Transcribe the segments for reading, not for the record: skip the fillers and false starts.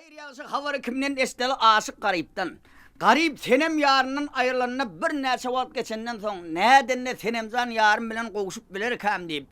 Hayriyası havarı kimden esteli aşık garipten. Garip senem yarının ayrılanına bir näçe wagt geçenden soň nädenne senemzan yarım bilen gowuşup bilerkem diýip.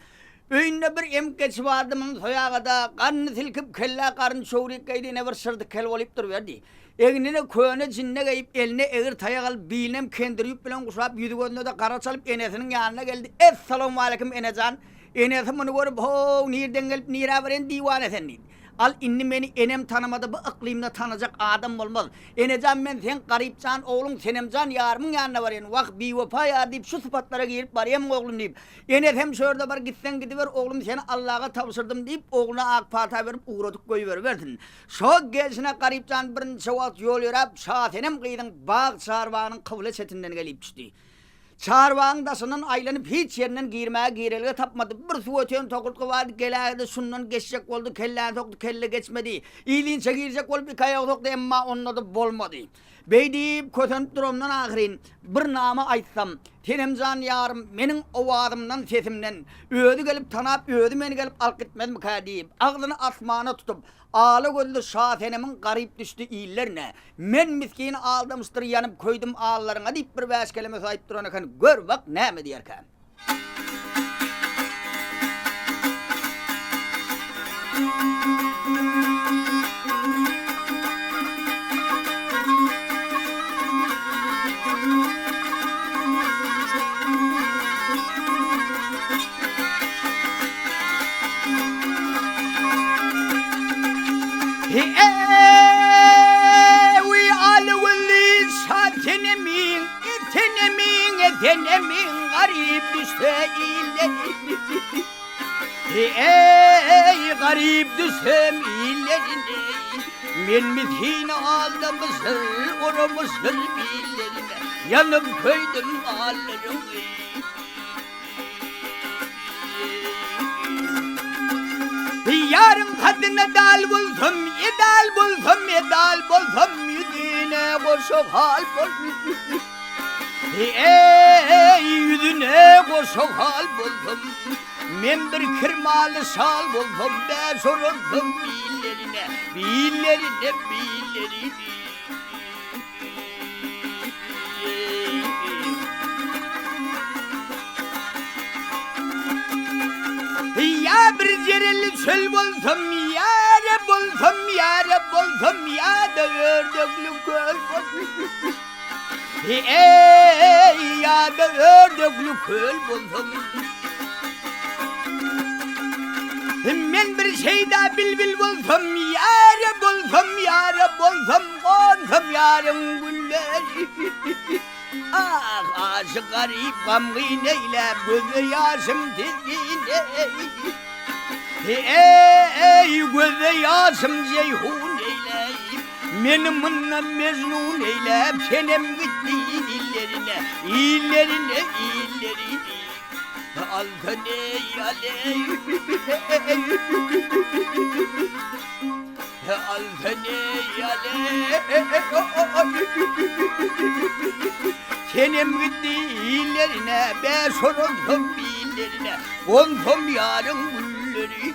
Öýünde bir em geçip adamın soýagada garny silkip kella garyn şowrik gaýdyna bir sırdy kel bolup durberdi. Egnine köne jinne gaýyp eline egir taýak alyp bilenem kendirip bilen guşap ýüdügönde de gara çalyp enesiniň ýanyna geldi. Assalamu alaykum enejan. Enesi muny görüp ho nirden gelip nira beren diwan esen diýdi. Al inni meni enem tanımadı bu iklimde tanıyacak adam olmaz. Enecan men sen garipcan oğlum senemcan yarımın yanına varayım. Vak bir vefa ya deyip şu sıfatlara girip varayım oğlum deyip. Enes hem şurada var gitsen gidiver oğlum seni Allah'a tavsırdım deyip oğluna ak fata verip uğradık koyuverdin. Şok gelişine garipcan birinci şevat yol yorap şatenem kıydın bağ çarvağının kıvlı çetinden gelip düştü. Çarvağın dasının aylanıp hiç yerinden girmeye girelge tapmadı. Bir su ötüyen tokultku vardı, gelağıydı, şundan geçecek oldu, kelleğine toktu, kelle geçmedi. İyiliğince girecek olup bir kaya toktu ama onunla da bolmadı. Bey deyip kötönüp durumdan ahirin bir nama aytsam, tenemcan yarım, menin ovadımdan sesimden, ödü gelip tanap, ödü meni gelip alk etmedim kaya deyip, ağzını asmana tutup, ağlı göldü şatenemin garip düştü iyillerine. Men miskini aldamıştır yanıp koydum ağlarına deyip bir beş kelime sahip duran gör bak ne mi diyerken. Etenemin garip düşse illerini. Ey garip düşsem illerini. Men miskini aldamışsın, oramışsın billerine. Yanıp koydum ağlarımı. Yarın kadına dal bulsam, edal bulsam, edal bulsam, yüzüne koşup hal bulsam. Ey yüzüne koşup hal buldum. Men bir kırmalı şal buldum. Ben sorundum billerine, billerine, billerine. Ya bir cereli çöl buldum, yare buldum, yare buldum, ya da ördöklü göl buldum. Ey ya da ördöklü göl buldum. Men bir şey daha bilbil buldum, yare buldum, yare buldum, buldum yarım gülleri. Ah aşık garip gamgıneyle gözü yaşım dizgine. Ey gözü yaşım ceyhun eyle. Menim mınna mecnun eyle. Senem gitti illerine, illerine, illerine. Altane yale. Altane yale. Senem gitti illerine, ben sorundum billerine, kondum yarın gülleri.